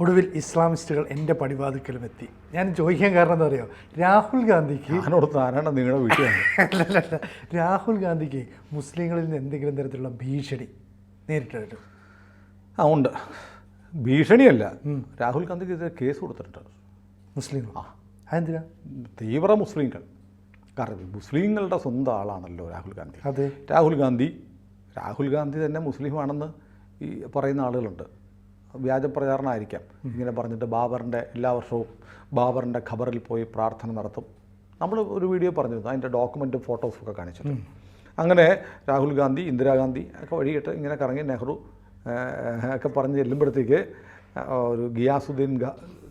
ഒടുവിൽ ഇസ്ലാമിസ്റ്റുകൾ എൻ്റെ പടിവാതിക്കലും എത്തി. ഞാൻ ചോദിക്കാൻ കാരണം എന്താ അറിയോ, രാഹുൽ ഗാന്ധിക്ക് നിങ്ങളുടെ വീട്ടിലാണ് അല്ലല്ല രാഹുൽ ഗാന്ധിക്ക് മുസ്ലിങ്ങളിൽ നിന്ന് എന്തെങ്കിലും തരത്തിലുള്ള ഭീഷണി നേരിട്ടായിട്ട്? ഉണ്ട്. ഭീഷണിയല്ല, രാഹുൽ ഗാന്ധിക്ക് ഇത് കേസ് കൊടുത്തിട്ടുണ്ട് മുസ്ലിങ്ങൾ. അതെന്തിനാ? തീവ്ര മുസ്ലിങ്ങൾ. കാരണം മുസ്ലിങ്ങളുടെ സ്വന്തം ആളാണല്ലോ രാഹുൽ ഗാന്ധി. അതെ, രാഹുൽ ഗാന്ധി തന്നെ മുസ്ലിമാണെന്ന് ഈ പറയുന്ന ആളുകളുണ്ട്. വ്യാജ പ്രചാരണമായിരിക്കാം. ഇങ്ങനെ പറഞ്ഞിട്ട് എല്ലാ വർഷവും ബാബറിൻ്റെ ഖബറിൽ പോയി പ്രാർത്ഥന നടത്തും. നമ്മൾ ഒരു വീഡിയോ പറഞ്ഞിരുന്നു, അതിൻ്റെ ഡോക്യുമെൻറ്റും ഫോട്ടോസൊക്കെ കാണിച്ചിട്ട്. അങ്ങനെ രാഹുൽ ഗാന്ധി, ഇന്ദിരാഗാന്ധി ഒക്കെ വഴിയിട്ട് ഇങ്ങനെ കറങ്ങി നെഹ്റു ഒക്കെ പറഞ്ഞ് ചെല്ലുമ്പോഴത്തേക്ക് ഒരു ഗിയാസുദ്ദീൻ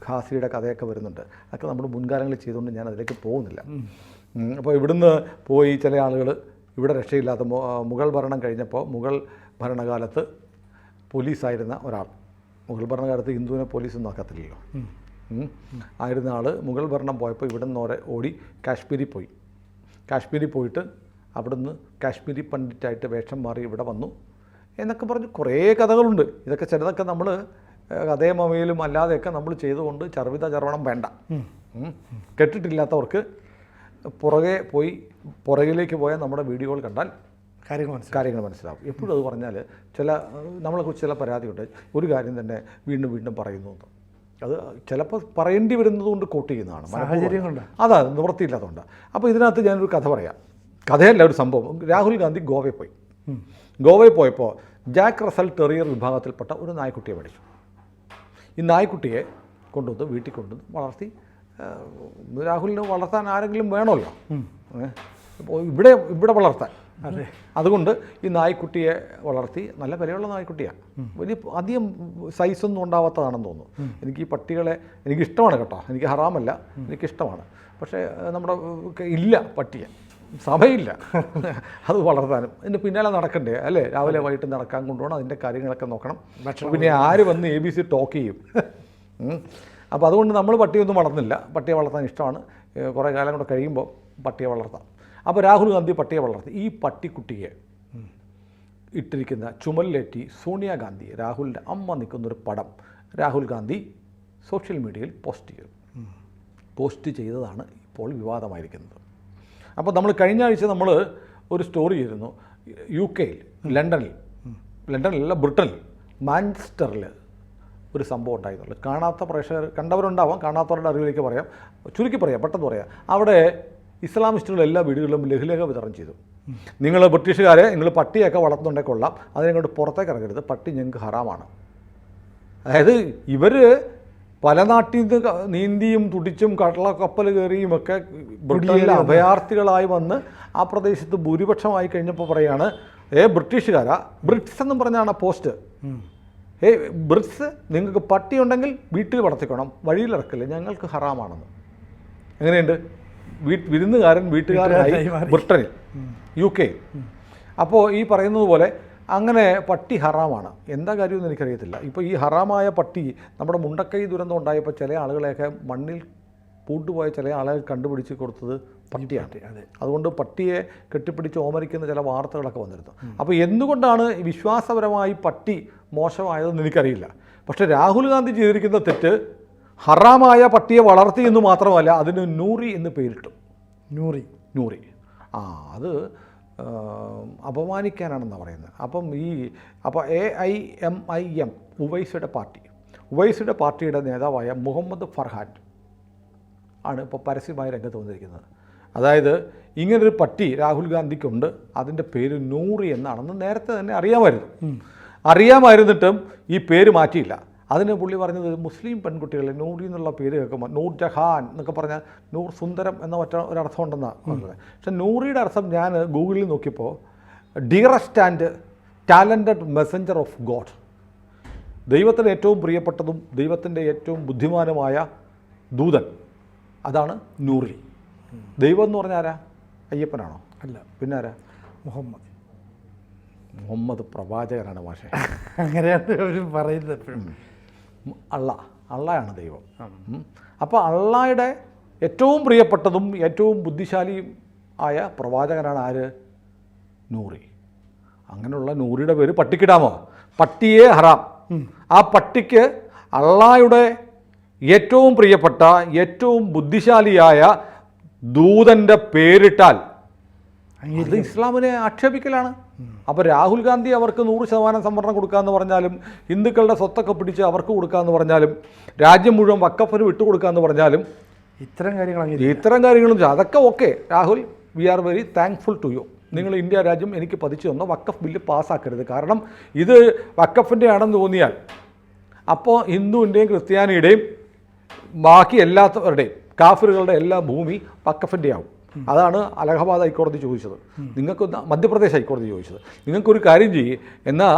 ഖാസിയുടെ കഥയൊക്കെ വരുന്നുണ്ട്. അതൊക്കെ നമ്മൾ മുൻകാലങ്ങളിൽ ചെയ്തുകൊണ്ട് ഞാൻ അതിലേക്ക് പോകുന്നില്ല. അപ്പോൾ ഇവിടുന്ന് പോയി ചില ആളുകൾ ഇവിടെ രക്ഷയില്ലാത്ത മുഗൾ ഭരണം കഴിഞ്ഞപ്പോൾ, മുഗൾ ഭരണകാലത്ത് പോലീസായിരുന്ന ഒരാൾ, മുഗൾ ഭരണകാലത്ത് ഹിന്ദുവിനെ പോലീസ് നോക്കത്തില്ലല്ലോ, ആയിരുന്ന ആൾ മുഗൾ ഭരണം പോയപ്പോൾ ഇവിടെ നിന്ന് ഓടി കാശ്മീരിൽ പോയിട്ട് അവിടുന്ന് കാശ്മീരി പണ്ഡിറ്റായിട്ട് വേഷം മാറി ഇവിടെ വന്നു എന്നൊക്കെ പറഞ്ഞ് കുറേ കഥകളുണ്ട്. ഇതൊക്കെ ചിലതൊക്കെ നമ്മൾ കഥയും മൊബൈലും അല്ലാതെയൊക്കെ നമ്മൾ ചെയ്തുകൊണ്ട് ചർവണം വേണ്ട. കേട്ടിട്ടില്ലാത്തവർക്ക് പുറകിലേക്ക് പോയാൽ നമ്മുടെ വീഡിയോകൾ കണ്ടാൽ കാര്യങ്ങൾ മനസ്സിലാവും. എപ്പോഴും അത് പറഞ്ഞാൽ നമ്മളെക്കുറിച്ച് ചില പരാതിയുണ്ട്. ഒരു കാര്യം തന്നെ വീണ്ടും പറയുന്നു. അത് ചിലപ്പോൾ പറയേണ്ടി വരുന്നത് കൊണ്ട് കോട്ട് ചെയ്യുന്നതാണ്, സാഹചര്യം കൊണ്ട്. അതാ നിവൃത്തിയില്ലാത്തതുകൊണ്ട്. അപ്പോൾ ഇതിനകത്ത് ഞാനൊരു കഥ പറയാം. കഥയല്ല, ഒരു സംഭവം. രാഹുൽ ഗാന്ധി ഗോവയിൽ പോയപ്പോൾ ജാക്ക് റസൽ ടെറിയർ വിഭാഗത്തിൽപ്പെട്ട ഒരു നായ്ക്കുട്ടിയെ മേടിച്ചു. ഈ നായ്ക്കുട്ടിയെ കൊണ്ടുവന്ന് വീട്ടിൽ കൊണ്ടുവന്ന് വളർത്തി. രാഹുലിന് വളർത്താൻ ആരെങ്കിലും വേണമല്ലോ, ഇവിടെ വളർത്താൻ. അതുകൊണ്ട് ഈ നായ്ക്കുട്ടിയെ വളർത്തി. നല്ല വിലയുള്ള നായ്ക്കുട്ടിയാണ്, അധികം സൈസൊന്നും ഉണ്ടാവാത്തതാണെന്ന് തോന്നുന്നു. എനിക്ക് ഈ പട്ടികളെ എനിക്കിഷ്ടമാണ് കേട്ടോ, എനിക്ക് ഹറാമല്ല, എനിക്കിഷ്ടമാണ്. പക്ഷേ നമ്മുടെ ഇല്ല, പട്ടിയെ സമയമില്ല അത് വളർത്താനും. അതിൻ്റെ പിന്നാലെ നടക്കണ്ടേ അല്ലേ? രാവിലെ വൈകിട്ട് നടക്കാൻ കൊണ്ടുപോകണം, അതിൻ്റെ കാര്യങ്ങളൊക്കെ നോക്കണം. പിന്നെ ആര് വന്ന് ABC ടോക്ക് ചെയ്യും? അപ്പോൾ അതുകൊണ്ട് നമ്മൾ പട്ടിയൊന്നും വളർന്നില്ല. പട്ടിയെ വളർത്താൻ ഇഷ്ടമാണ്. കുറേ കാലം കൂടെ കഴിയുമ്പോൾ പട്ടിയെ വളർത്താം. അപ്പോൾ രാഹുൽ ഗാന്ധി പട്ടിയെ വളർത്തി. ഈ പട്ടിക്കുട്ടിയെ ഇട്ടിരിക്കുന്ന ചുമലിലേറ്റി സോണിയാഗാന്ധി, രാഹുലിൻ്റെ അമ്മ നിൽക്കുന്നൊരു പടം രാഹുൽ ഗാന്ധി സോഷ്യൽ മീഡിയയിൽ പോസ്റ്റ് ചെയ്തതാണ് ഇപ്പോൾ വിവാദമായിരിക്കുന്നത്. അപ്പോൾ നമ്മൾ കഴിഞ്ഞ ആഴ്ച നമ്മൾ ഒരു സ്റ്റോറി ചെയ്തിരുന്നു. UK-യിൽ ലണ്ടനിലല്ല, ബ്രിട്ടനിൽ മാഞ്ചസ്റ്ററിൽ ഒരു സംഭവം ഉണ്ടായിരുന്നുള്ളൂ. കാണാത്ത പ്രേക്ഷകർ കണ്ടവരുണ്ടാവാം, കാണാത്തവരുടെ അറിവിലേക്ക് പറയാം, ചുരുക്കി പറയാം, പെട്ടെന്ന് പറയാം. അവിടെ ഇസ്ലാമിസ്റ്റുകൾ എല്ലാ വീടുകളിലും ലഘുലേഖ വിതരണം ചെയ്തു. നിങ്ങൾ ബ്രിട്ടീഷുകാരെ, നിങ്ങൾ പട്ടിയൊക്കെ വളർത്തുന്നുണ്ടെങ്കിൽ കൊള്ളാം, അതിനെങ്ങോട്ട് പുറത്തേക്ക് ഇറങ്ങരുത്, പട്ടി ഞങ്ങൾക്ക് ഹറാമാണ്. അതായത് ഇവർ പല നാട്ടിൽ നിന്ന് നീന്തിയും തുടിച്ചും കപ്പൽ കയറിയും ഒക്കെ ബ്രിട്ടനിലെ അഭയാർത്ഥികളായി വന്ന് ആ പ്രദേശത്ത് ഭൂരിപക്ഷമായി കഴിഞ്ഞപ്പോൾ പറയാണ്, ബ്രിട്ടീഷുകാരാ, ബ്രിട്സ് എന്നും പറഞ്ഞാണ് പോസ്റ്റ്. ബ്രിട്സ്, നിങ്ങൾക്ക് പട്ടിയുണ്ടെങ്കിൽ വീട്ടിൽ വളർത്തിക്കണം, വഴിയിലിറക്കില്ല, ഞങ്ങൾക്ക് ഹറാമാണെന്ന്. എങ്ങനെയുണ്ട്? വിരുന്നുകാരൻ വീട്ടുകാരനായി ബ്രിട്ടനിൽ, UK. അപ്പോൾ ഈ പറയുന്നത് പോലെ അങ്ങനെ പട്ടി ഹറാമാണ്. എന്താ കാര്യമെന്ന് എനിക്കറിയത്തില്ല. ഇപ്പോൾ ഈ ഹറാമായ പട്ടി, നമ്മുടെ മുണ്ടക്കൈ ദുരന്തം ഉണ്ടായപ്പോൾ ചില ആളുകളെയൊക്കെ മണ്ണിൽ പൂട്ടുപോയ ചില ആളുകൾ കണ്ടുപിടിച്ച് കൊടുത്തത് പട്ടിയാണ്. അതുകൊണ്ട് പട്ടിയെ കെട്ടിപ്പിടിച്ച് ഓമരിക്കുന്ന ചില വാർത്തകളൊക്കെ വന്നിരുന്നു. അപ്പോൾ എന്തുകൊണ്ടാണ് വിശ്വാസപരമായി പട്ടി മോശമായതെന്ന് എനിക്കറിയില്ല. പക്ഷേ രാഹുൽ ഗാന്ധി ചെയ്തിരിക്കുന്ന തെറ്റ്, ഹറാമായ പട്ടിയെ വളർത്തി എന്ന് മാത്രമല്ല, അതിന് നൂറി എന്ന് പേരിട്ടു. നൂറി അത് അപമാനിക്കാനാണെന്നാണ് പറയുന്നത്. അപ്പോൾ AIMIM ഉവൈസിയുടെ പാർട്ടിയുടെ നേതാവായ മുഹമ്മദ് ഫർഹാൻ ആണ് ഇപ്പോൾ പരസ്യമായ രംഗത്ത് വന്നിരിക്കുന്നത്. അതായത് ഇങ്ങനൊരു പട്ടി രാഹുൽ ഗാന്ധിക്കുണ്ട്, അതിൻ്റെ പേര് നൂറി എന്നാണെന്ന് നേരത്തെ തന്നെ അറിയാമായിരുന്നിട്ടും ഈ പേര് മാറ്റിയില്ല. അതിന് പുള്ളി പറഞ്ഞത് മുസ്ലിം പെൺകുട്ടികളെ നൂറി എന്നുള്ള പേര് കേൾക്കുമ്പോൾ നൂർ ജഹാൻ എന്നൊക്കെ പറഞ്ഞാൽ നൂർ സുന്ദരം എന്ന ഒരർത്ഥം ഉണ്ടെന്നാണ് പറഞ്ഞത്. പക്ഷേ നൂറിയുടെ അർത്ഥം ഞാൻ ഗൂഗിളിൽ നോക്കിയപ്പോൾ dearest and talented Messenger of God, ദൈവത്തിന് ഏറ്റവും പ്രിയപ്പെട്ടതും ദൈവത്തിൻ്റെ ഏറ്റവും ബുദ്ധിമാനുമായ ദൂതൻ, അതാണ് നൂറി. ദൈവം എന്ന് പറഞ്ഞാൽ ആരാ? അയ്യപ്പനാണോ? അല്ല, പിന്നെ ആരാ? മുഹമ്മദ് പ്രവാചകനാണ്. മാഷെ അങ്ങനെയാണ് അവർ പറയുന്നത് എപ്പോഴും. അള്ളയാണ് ദൈവം. അപ്പോൾ അള്ളായുടെ ഏറ്റവും പ്രിയപ്പെട്ടതും ഏറ്റവും ബുദ്ധിശാലിയും ആയ പ്രവാചകനാണ് ആര്? നൂറി. അങ്ങനെയുള്ള നൂറിയുടെ പേര് പട്ടിക്കിടാമോ? പട്ടിയെ ഹറാം. ആ പട്ടിക്ക് അള്ളായുടെ ഏറ്റവും പ്രിയപ്പെട്ട ഏറ്റവും ബുദ്ധിശാലിയായ ദൂതൻ്റെ പേരിട്ടാൽ അത് ഇസ്ലാമിനെ ആക്ഷേപിക്കലാണ്. അപ്പോൾ രാഹുൽ ഗാന്ധി അവർക്ക് 100% സംവരണം കൊടുക്കാമെന്ന് പറഞ്ഞാലും, ഹിന്ദുക്കളുടെ സ്വത്തൊക്കെ പിടിച്ച് അവർക്ക് കൊടുക്കാമെന്ന് പറഞ്ഞാലും, രാജ്യം മുഴുവൻ വഖഫിന് വിട്ടുകൊടുക്കാമെന്ന് പറഞ്ഞാലും ഇത്തരം കാര്യങ്ങളും അതൊക്കെ okay Rahul, we are very thankful to you. നിങ്ങൾ ഇന്ത്യ രാജ്യം എനിക്ക് പതിച്ചു തന്ന വഖഫ് ബില്ല് പാസ്സാക്കരുത്. കാരണം ഇത് വഖഫിൻ്റെ ആണെന്ന് തോന്നിയാൽ അപ്പോൾ ഹിന്ദുവിൻ്റെയും ക്രിസ്ത്യാനിയുടെയും ബാക്കി എല്ലാത്തവരുടെയും കാഫിറുകളുടെ എല്ലാ ഭൂമി വഖഫിൻ്റെ ആവും. അതാണ് അലഹബാദ് ഹൈക്കോടതി ചോദിച്ചത്, നിങ്ങൾക്ക് മധ്യപ്രദേശ് ഹൈക്കോടതി ചോദിച്ചത്. നിങ്ങൾക്കൊരു കാര്യം ചെയ്യ്, എന്നാൽ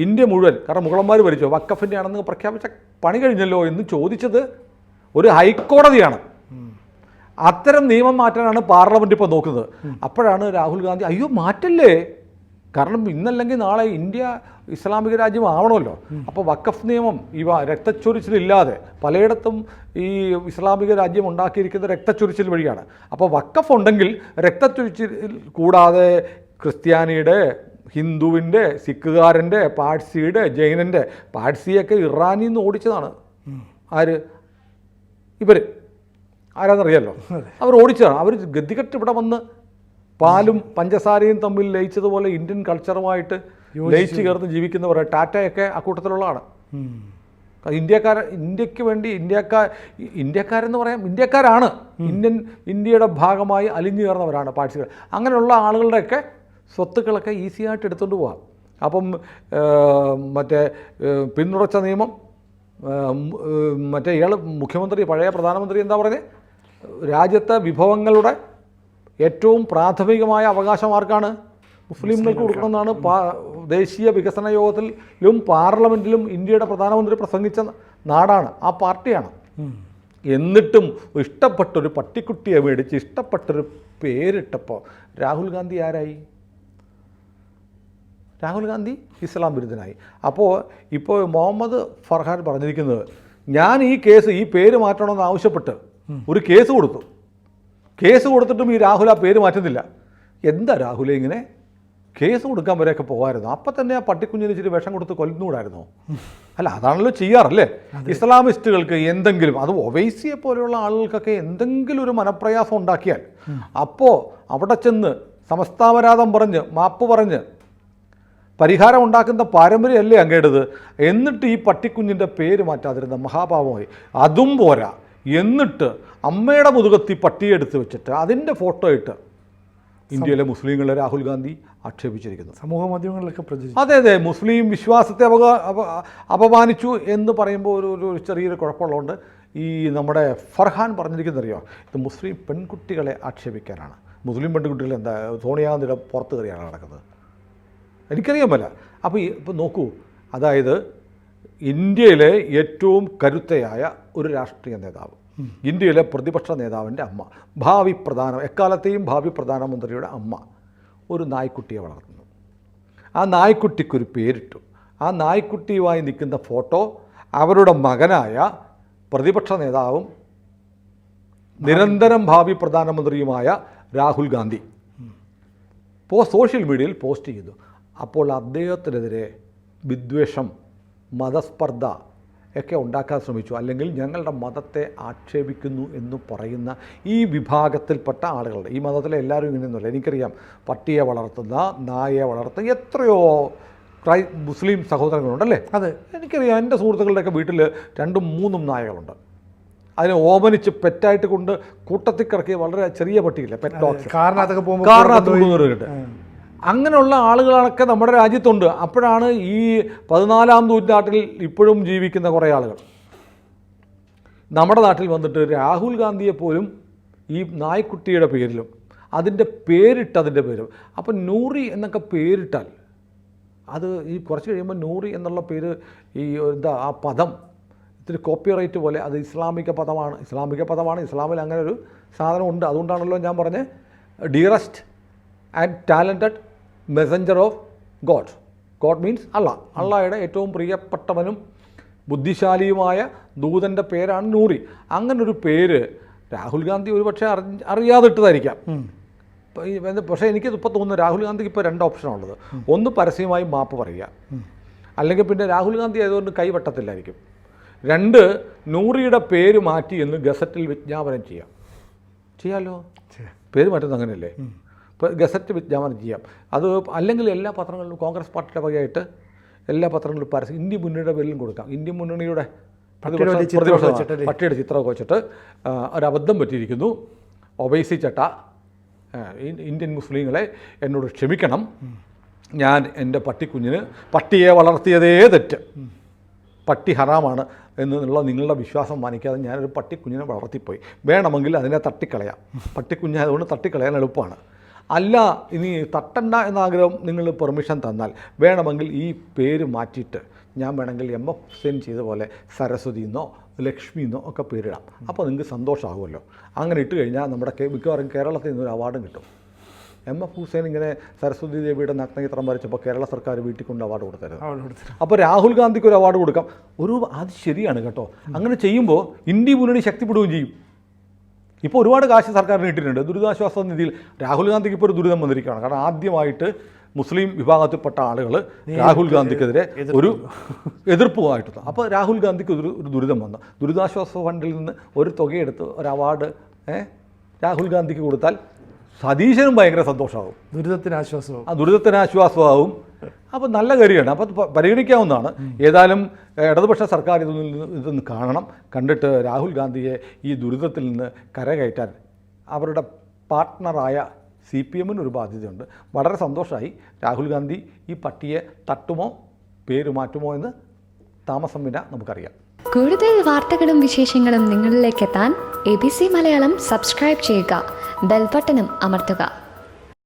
ഇന്ത്യ മുഴുവൻ, കാരണം മുഗളന്മാർ ഭരിച്ചോ, വഖഫിൻ്റെ ആണെന്ന് പ്രഖ്യാപിച്ച പണി കഴിഞ്ഞല്ലോ എന്ന് ചോദിച്ചത് ഒരു ഹൈക്കോടതിയാണ്. അത്തരം നിയമം മാറ്റാനാണ് പാർലമെൻറ്റ് ഇപ്പോൾ നോക്കുന്നത്. അപ്പോഴാണ് രാഹുൽ ഗാന്ധി അയ്യോ മാറ്റല്ലേ, കാരണം ഇന്നല്ലെങ്കിൽ നാളെ ഇന്ത്യ ഇസ്ലാമിക രാജ്യം ആവണമല്ലോ. അപ്പോൾ വഖഫ് നിയമം രക്തച്ചൊരിച്ചിലില്ലാതെ പലയിടത്തും ഈ ഇസ്ലാമിക രാജ്യം ഉണ്ടാക്കിയിരിക്കുന്ന രക്തച്ചൊരിച്ചിൽ വഴിയാണ്. അപ്പോൾ വഖഫ് ഉണ്ടെങ്കിൽ രക്തച്ചൊരിച്ചിൽ കൂടാതെ ക്രിസ്ത്യാനിയുടെ, ഹിന്ദുവിൻ്റെ, സിഖുകാരൻ്റെ, പാഴ്സിയുടെ, ജൈനൻ്റെ, പാഴ്സിയൊക്കെ ഇറാനിൽ നിന്ന് ഓടിച്ചതാണ്. ആര്? ഇവർ ആരാന്നറിയാമല്ലോ, അവർ ഓടിച്ചതാണ്. അവർ ഗതികെട്ട് ഇവിടെ വന്ന് പാലും പഞ്ചസാരയും തമ്മിൽ ലയിച്ചതുപോലെ ഇന്ത്യൻ കൾച്ചറുമായിട്ട് ലയിച്ച് ചേർന്ന് ജീവിക്കുന്നവർ. ടാറ്റയൊക്കെ അക്കൂട്ടത്തിലുള്ളതാണ്. ഇന്ത്യക്ക് വേണ്ടി ഇന്ത്യക്കാരെന്ന് പറയാം, ഇന്ത്യക്കാരാണ്, ഇന്ത്യയുടെ ഭാഗമായി അലിഞ്ഞു ചേർന്നവരാണ് പാഴ്സികൾ. അങ്ങനെയുള്ള ആളുകളുടെയൊക്കെ സ്വത്തുക്കളൊക്കെ ഈസിയായിട്ട് എടുത്തുകൊണ്ട് പോകാം. അപ്പം മറ്റേ പിന്തുടർച്ച നിയമം, മറ്റേ ഇയാൾ മുഖ്യമന്ത്രി, പഴയ പ്രധാനമന്ത്രി എന്താ പറഞ്ഞത്, രാജ്യത്തെ വിഭവങ്ങളുടെ ഏറ്റവും പ്രാഥമികമായ അവകാശം ആർക്കാണ്? മുസ്ലിംകൾക്ക് കൊടുക്കണമെന്നാണ് ദേശീയ വികസന യോഗത്തിലും പാർലമെൻറ്റിലും ഇന്ത്യയുടെ പ്രധാനമന്ത്രി പ്രസംഗിച്ച നാടാണ്, ആ പാർട്ടിയാണ്. എന്നിട്ടും ഇഷ്ടപ്പെട്ടൊരു പട്ടിക്കുട്ടിയെ മേടിച്ച് ഇഷ്ടപ്പെട്ടൊരു പേരിട്ടപ്പോൾ രാഹുൽ ഗാന്ധി ആരായി? രാഹുൽ ഗാന്ധി ഇസ്ലാം വിരുദ്ധനായി. ഇപ്പോൾ മുഹമ്മദ് ഫർഹാൻ പറഞ്ഞിരിക്കുന്നത്, ഞാൻ ഈ പേര് മാറ്റണമെന്ന് ആവശ്യപ്പെട്ട് ഒരു കേസ് കൊടുത്തു. കേസ് കൊടുത്തിട്ടും ഈ രാഹുൽ ആ പേര് മാറ്റുന്നില്ല. എന്താ രാഹുലെ ഇങ്ങനെ? കേസ് കൊടുക്കാൻ വരെയൊക്കെ പോകാമായിരുന്നു. അപ്പം തന്നെ ആ പട്ടിക്കുഞ്ഞിന് ഇച്ചിരി വിഷം കൊടുത്ത് കൊല്ലുന്നുകൂടായിരുന്നോ? അല്ല, അതാണല്ലോ ചെയ്യാറല്ലേ ഇസ്ലാമിസ്റ്റുകൾക്ക്. എന്തെങ്കിലും, അത് ഒവൈസിയെ പോലെയുള്ള ആളുകൾക്കൊക്കെ എന്തെങ്കിലും ഒരു മനപ്രയാസം ഉണ്ടാക്കിയാൽ അപ്പോൾ അവിടെ ചെന്ന് സമസ്താപരാധം പറഞ്ഞ് മാപ്പ് പറഞ്ഞ് പരിഹാരം ഉണ്ടാക്കുന്ന പാരമ്പര്യമല്ലേ അങ്ങേടത്. എന്നിട്ട് ഈ പട്ടിക്കുഞ്ഞിൻ്റെ പേര് മാറ്റാതിരുന്ന മഹാപാപമായി. അതും പോരാ, എന്നിട്ട് അമ്മയുടെ മുതുകത്തി പട്ടിയെടുത്ത് വെച്ചിട്ട് അതിൻ്റെ ഫോട്ടോ ഇട്ട് ഇന്ത്യയിലെ മുസ്ലിങ്ങളെ രാഹുൽ ഗാന്ധി ആക്ഷേപിച്ചിരിക്കുന്നു. സമൂഹ മാധ്യമങ്ങളിലൊക്കെ അതെ, മുസ്ലിം വിശ്വാസത്തെ അപമാനിച്ചു എന്ന് പറയുമ്പോൾ ഒരു ചെറിയൊരു കുഴപ്പമുള്ളതുകൊണ്ട് ഈ നമ്മുടെ ഫർഹാൻ പറഞ്ഞിരിക്കുന്നറിയോ, ഇത് മുസ്ലിം പെൺകുട്ടികളെ ആക്ഷേപിക്കാനാണ്. മുസ്ലിം പെൺകുട്ടികൾ എന്താ സോണിയാഗാന്ധിയുടെ പുറത്ത് കയറിയാണ് നടക്കുന്നത്, എനിക്കറിയാൻ പറ്റില്ല. അപ്പോൾ നോക്കൂ, അതായത് ഇന്ത്യയിലെ ഏറ്റവും കരുത്തയായ ഒരു രാഷ്ട്രീയ നേതാവ്, ഇന്ത്യയിലെ പ്രതിപക്ഷ നേതാവിൻ്റെ അമ്മ, എക്കാലത്തെയും ഭാവി പ്രധാനമന്ത്രിയുടെ അമ്മ ഒരു നായ്ക്കുട്ടിയെ വളർത്തുന്നു. ആ നായ്ക്കുട്ടിക്കൊരു പേരിട്ടു. ആ നായ്ക്കുട്ടിയുമായി നിൽക്കുന്ന ഫോട്ടോ അവരുടെ മകനായ പ്രതിപക്ഷ നേതാവും നിരന്തരം ഭാവി പ്രധാനമന്ത്രിയുമായ രാഹുൽ ഗാന്ധി സോഷ്യൽ മീഡിയയിൽ പോസ്റ്റ് ചെയ്തു. അപ്പോൾ അദ്ദേഹത്തിനെതിരെ വിദ്വേഷം, മതസ്പർദ്ധ ഒക്കെ ഉണ്ടാക്കാൻ ശ്രമിച്ചു. അല്ലെങ്കിൽ ഞങ്ങളുടെ മതത്തെ ആക്ഷേപിക്കുന്നു എന്ന് പറയുന്ന ഈ വിഭാഗത്തിൽപ്പെട്ട ആളുകളുടെ, ഈ മതത്തിലെ എല്ലാവരും ഇങ്ങനെയൊന്നുമല്ല, എനിക്കറിയാം, പട്ടിയെ വളർത്തുന്ന, നായയെ വളർത്തുന്ന എത്രയോ മുസ്ലിം സഹോദരങ്ങളുണ്ടല്ലേ. അതെ, എനിക്കറിയാം. എൻ്റെ സുഹൃത്തുക്കളുടെയൊക്കെ വീട്ടിൽ 2-3 നായകളുണ്ട്. അതിനെ ഓമനിച്ച് പെറ്റായിട്ട് കൊണ്ട് കൂട്ടത്തിൽ കിടക്കിയ വളരെ ചെറിയ പട്ടിയില്ല, പെറ്റ് ഡോഗ്സ്, കാറിനകത്തൊക്കെ പോകുമ്പോൾ. അങ്ങനെയുള്ള ആളുകളൊക്കെ നമ്മുടെ രാജ്യത്തുണ്ട്. അപ്പോഴാണ് ഈ 14-ാം നൂറ്റാണ്ടിൽ ഇപ്പോഴും ജീവിക്കുന്ന കുറേ ആളുകൾ നമ്മുടെ നാട്ടിൽ വന്നിട്ട് രാഹുൽ ഗാന്ധിയെപ്പോലും ഈ നായ്ക്കുട്ടിയുടെ പേരിലും അതിൻ്റെ പേരിട്ടതിൻ്റെ പേരും. അപ്പം നൂറി എന്നൊക്കെ പേരിട്ടാൽ അത് ഈ കുറച്ച് കഴിയുമ്പോൾ നൂറി എന്നുള്ള പേര് ആ പദം ഇത്തിരി കോപ്പിറൈറ്റ് പോലെ, അത് ഇസ്ലാമിക പദമാണ്. ഇസ്ലാമിൽ അങ്ങനെ ഒരു സാധനം ഉണ്ട്. അതുകൊണ്ടാണല്ലോ ഞാൻ പറഞ്ഞത് dearest and talented messenger of god. God means അള്ളാഹയുടെ ഏറ്റവും പ്രിയപ്പെട്ടവനും ബുദ്ധിശാലിയുമായ ദൂതൻ്റെ പേരാണ് നൂറി. അങ്ങനൊരു പേര് രാഹുൽ ഗാന്ധി ഒരുപക്ഷെ അറിയാതെ ഇട്ടതായിരിക്കാം. പക്ഷേ എനിക്കിപ്പോൾ തോന്നുന്നു രാഹുൽ ഗാന്ധിക്ക് ഇപ്പോൾ 2 ഓപ്ഷനാണുള്ളത്. ഒന്ന് പരസ്യമായി മാപ്പ് പറയുക, അല്ലെങ്കിൽ പിന്നെ രാഹുൽ ഗാന്ധി ആയതുകൊണ്ട് കൈവട്ടത്തില്ലായിരിക്കും. 2, നൂറിയുടെ പേര് മാറ്റി എന്ന് ഗസറ്റിൽ വിജ്ഞാപനം ചെയ്യാമല്ലോ. പേര് മാറ്റുന്നത് അങ്ങനെയല്ലേ? ഇപ്പോൾ ഗസറ്റ് വിജ്ഞാപനം ചെയ്യാം. അത് അല്ലെങ്കിൽ എല്ലാ പത്രങ്ങളിലും കോൺഗ്രസ് പാർട്ടിയുടെ വകയായിട്ട് എല്ലാ പത്രങ്ങളിലും പരസ്യം ഇന്ത്യൻ മുന്നണിയുടെ പേരിലും കൊടുക്കാം. ഇന്ത്യൻ മുന്നണിയുടെ പട്ടിയുടെ ചിത്രമൊക്കെ വെച്ചിട്ട് ഒരബദ്ധം പറ്റിയിരിക്കുന്നു, ഒബൈസി ചട്ട, ഇന്ത്യൻ മുസ്ലിങ്ങളെ എന്നോട് ക്ഷമിക്കണം, ഞാൻ എൻ്റെ പട്ടിയെ വളർത്തിയതേ തെറ്റ്, പട്ടി ഹറാമാണ് എന്നുള്ള നിങ്ങളുടെ വിശ്വാസം മാനിക്കാതെ ഞാനൊരു പട്ടിക്കുഞ്ഞിനെ വളർത്തിപ്പോയി, വേണമെങ്കിൽ അതിനെ തട്ടിക്കളയാം, പട്ടിക്കുഞ്ഞായതുകൊണ്ട് തട്ടിക്കളയാൻ എളുപ്പമാണ്. അല്ല, ഇനി തട്ടണ്ട എന്നാഗ്രഹം നിങ്ങൾ പെർമിഷൻ തന്നാൽ വേണമെങ്കിൽ ഈ പേര് മാറ്റിയിട്ട് ഞാൻ വേണമെങ്കിൽ MF ഹുസൈൻ ചെയ്ത പോലെ സരസ്വതി എന്നോ ലക്ഷ്മി എന്നോ ഒക്കെ പേരിടാം. അപ്പോൾ നിങ്ങൾക്ക് സന്തോഷമാകുമല്ലോ. അങ്ങനെ ഇട്ട് കഴിഞ്ഞാൽ നമ്മുടെ മിക്കവാറും കേരളത്തിൽ നിന്നൊരു അവാർഡും കിട്ടും. MF ഹുസൈൻ ഇങ്ങനെ സരസ്വതി ദേവിയുടെ നഗ്നചിത്രം വരച്ചപ്പോൾ കേരള സർക്കാർ വീട്ടിൽ കൊണ്ട് അവാർഡ് കൊടുത്തായിരുന്നു. അപ്പോൾ രാഹുൽ ഗാന്ധിക്ക് ഒരു അവാർഡ് കൊടുക്കാം. അത് ശരിയാണ് കേട്ടോ. അങ്ങനെ ചെയ്യുമ്പോൾ ഇന്ത്യ മുന്നണി ശക്തിപ്പെടുകയും ചെയ്യും. ഇപ്പോൾ ഒരുപാട് കാശ് സർക്കാരിന് കിട്ടിയിട്ടുണ്ട് ദുരിതാശ്വാസ നിധിയിൽ. രാഹുൽ ഗാന്ധിക്ക് ഇപ്പോൾ ഒരു ദുരിതം വന്നിരിക്കുകയാണ്. കാരണം ആദ്യമായിട്ട് മുസ്ലിം വിഭാഗത്തിൽപ്പെട്ട ആളുകൾ രാഹുൽ ഗാന്ധിക്കെതിരെ ഒരു എതിർപ്പുമായിട്ട്. അപ്പോൾ രാഹുൽ ഗാന്ധിക്ക് ഒരു ദുരിതം വന്നു. ദുരിതാശ്വാസ ഫണ്ടിൽ നിന്ന് ഒരു തുകയെടുത്ത് ഒരു അവാർഡ് രാഹുൽ ഗാന്ധിക്ക് കൊടുത്താൽ സതീശനും ഭയങ്കര സന്തോഷമാകും, ദുരിതത്തിനാശ്വാസമാകും. അപ്പോൾ നല്ല കാര്യമാണ്. അപ്പോൾ പരിഗണിക്കാവുന്നതാണ്. ഏതായാലും ഇടതുപക്ഷ സർക്കാർ ഇതൊന്ന് കാണണം. കണ്ടിട്ട് രാഹുൽ ഗാന്ധിയെ ഈ ദുരിതത്തിൽ നിന്ന് കരകയറ്റാൻ അവരുടെ പാർട്ട്ണറായ CPM ഒരു ബാധ്യതയുണ്ട്. വളരെ സന്തോഷമായി. രാഹുൽ ഗാന്ധി ഈ പട്ടിയെ തട്ടുമോ പേര് മാറ്റുമോ എന്ന് താമസം വിന നമുക്കറിയാം. കൂടുതൽ വാർത്തകളും വിശേഷങ്ങളും നിങ്ങളിലേക്ക് എത്താൻ ABC മലയാളം സബ്സ്ക്രൈബ് ചെയ്യുക, ബെൽബട്ടനും അമർത്തുക.